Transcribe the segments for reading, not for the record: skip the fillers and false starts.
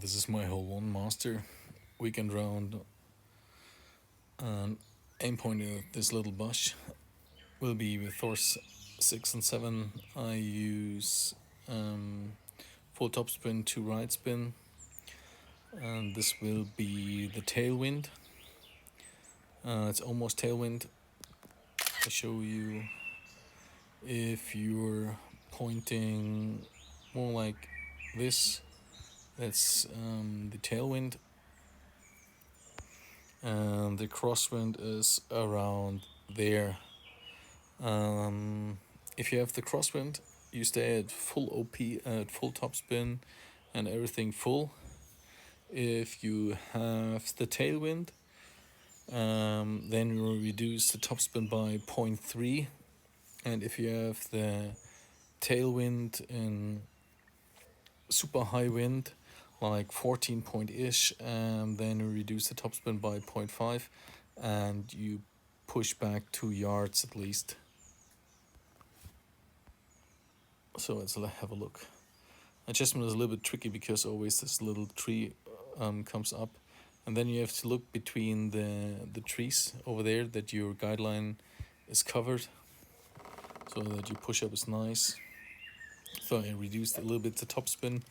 This is my hole one master weekend round, and aim point of this little bush will be with Thor's 6 and 7. I use full topspin, 2 right spin, and this will be the Tailwind. It's almost Tailwind. I show you if you're pointing more like this, that's the Tailwind, and the crosswind is around there. If you have the crosswind, you stay at full OP, at full topspin, and everything full. If you have the tailwind, then you reduce the topspin by 0.3, and if you have the tailwind in super high wind, like 14 point ish, then you reduce the topspin by 0.5, and you push back 2 yards at least. So let's have a look. Adjustment is a little bit tricky because always this little tree comes up, and then you have to look between the trees over there that your guideline is covered, so that your push up is nice. So I reduced a little bit the topspin.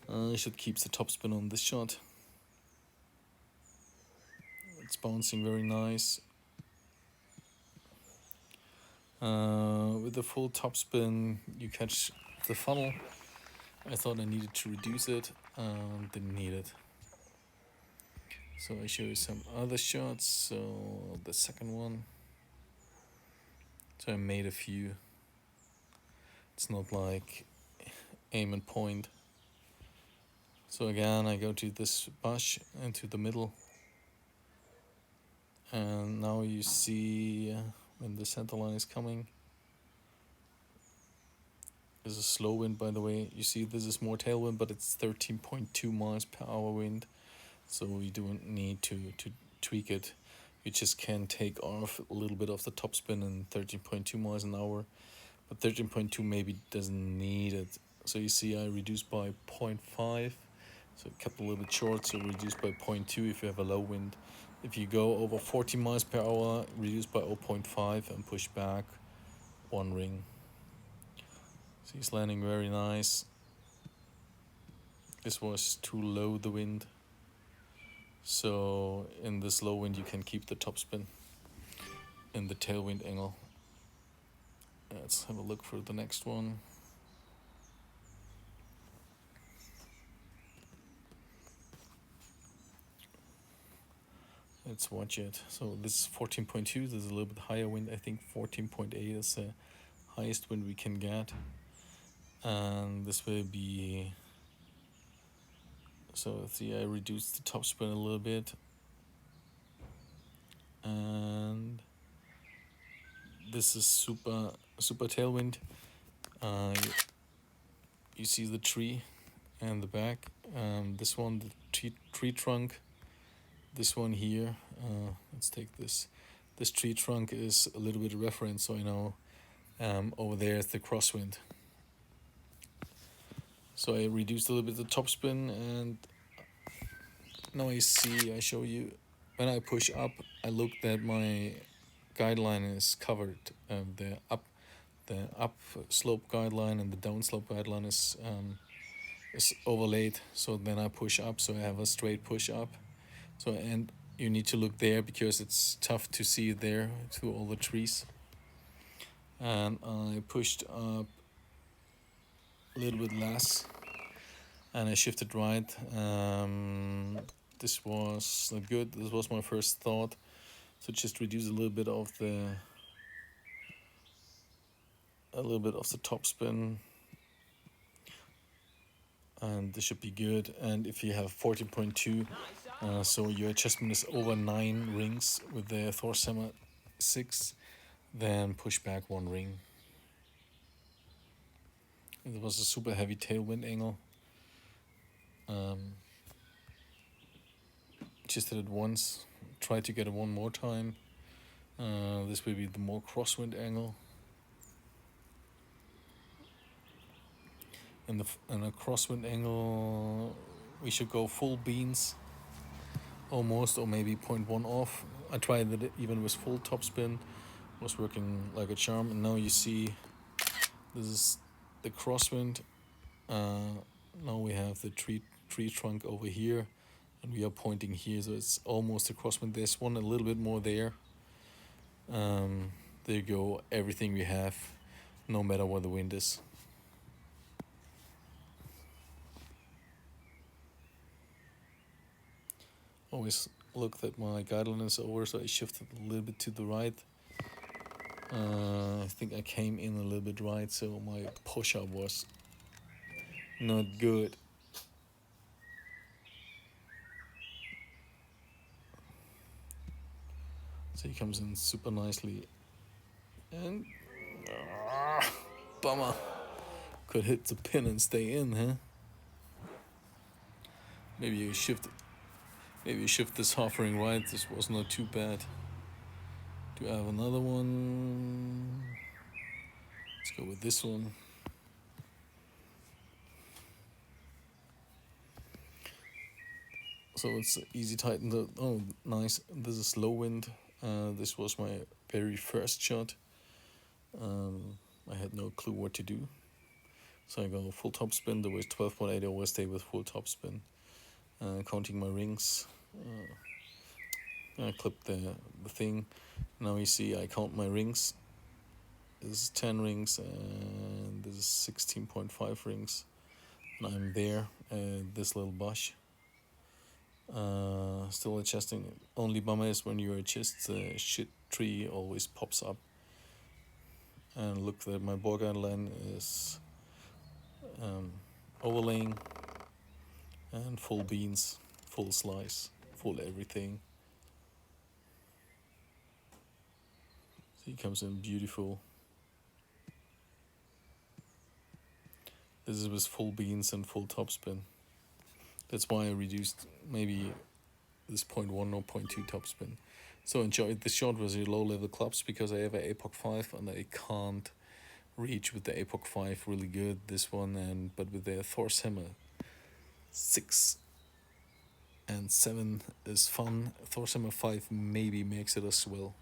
I should keep the topspin on this shot. It's bouncing very nice. With the full topspin, you catch the funnel. I thought I needed to reduce it, didn't need it. So I show you some other shots. So the second one. So I made a few. It's not like aim and point. So again, I go to this bush into the middle. And now you see when the center line is coming. There's a slow wind, by the way. You see this is more tailwind, but it's 13.2 miles per hour wind. So we don't need to tweak it. You just can take off a little bit of the topspin and 13.2 miles an hour. But 13.2 maybe doesn't need it. So you see I reduced by 0.5. So it kept a little bit short, so reduced by 0.2 if you have a low wind. If you go over 40 miles per hour, reduce by 0.5 and push back 1 ring. So he's landing very nice. This was too low, the wind. So in this low wind you can keep the topspin in the tailwind angle. Let's have a look for the next one. Let's watch it. So this is 14.2. This is a little bit higher wind. I think 14.8 is the highest wind we can get. And this will be... So see, I reduced the topspin a little bit. And this is super tailwind. You see the tree and the back. This one, the tree trunk. This one here, let's take this. This tree trunk is a little bit of reference, so I know over there is the crosswind. So I reduced a little bit the topspin, and now I show you, when I push up, I look that my guideline is covered. The up slope guideline and the down slope guideline is overlaid. So then I push up, so I have a straight push up. So, and you need to look there because it's tough to see there through all the trees. And I pushed up a little bit less, and I shifted right. This was not good. This was my first thought. So just reduce a little bit of the topspin, and this should be good. And if you have 14.2, so your adjustment is over 9 rings with the Thor 6, then push back 1 ring. It was a super heavy tailwind angle. Just did it once. Try to get it one more time. This will be the more crosswind angle. And a crosswind angle we should go full beans almost, or maybe 0.1 off. I tried it even with full topspin, was working like a charm. And now you see this is the crosswind. Now we have the tree trunk over here, and we are pointing here, so it's almost a crosswind. There's one a little bit more there. There you go, everything we have, no matter what the wind is. Always look that my guideline is over, so I shifted a little bit to the right. I think I came in a little bit right, so my push-up was not good. So he comes in super nicely, and bummer. Could hit the pin and stay in, huh? Maybe you shift. Maybe you shift this hovering right. This was not too bad. Do I have another one? Let's go with this one. So it's easy tighten. Oh, nice. This is low wind. This was my very first shot. I had no clue what to do. So I go full top spin. There was 12.8. I always stay with full top spin. Counting my rings. I clip the thing. Now you see I count my rings. This is 10 rings and this is 16.5 rings. And I'm there at this little bush. Still adjusting. Only bummer is when you adjust, the shit tree always pops up. And look that my bore guideline is overlaying and full beans, full slice, full everything. So he comes in beautiful. This is with full beans and full topspin. That's why I reduced maybe this 0.1 or 0.2 topspin. So enjoy this shot with your low level clubs, because I have an APOC 5 and I can't reach with the APOC 5 really good, this one, but with the Thor's Hammer 6 and 7 is fun. Thor's Hammer 5 maybe makes it as well.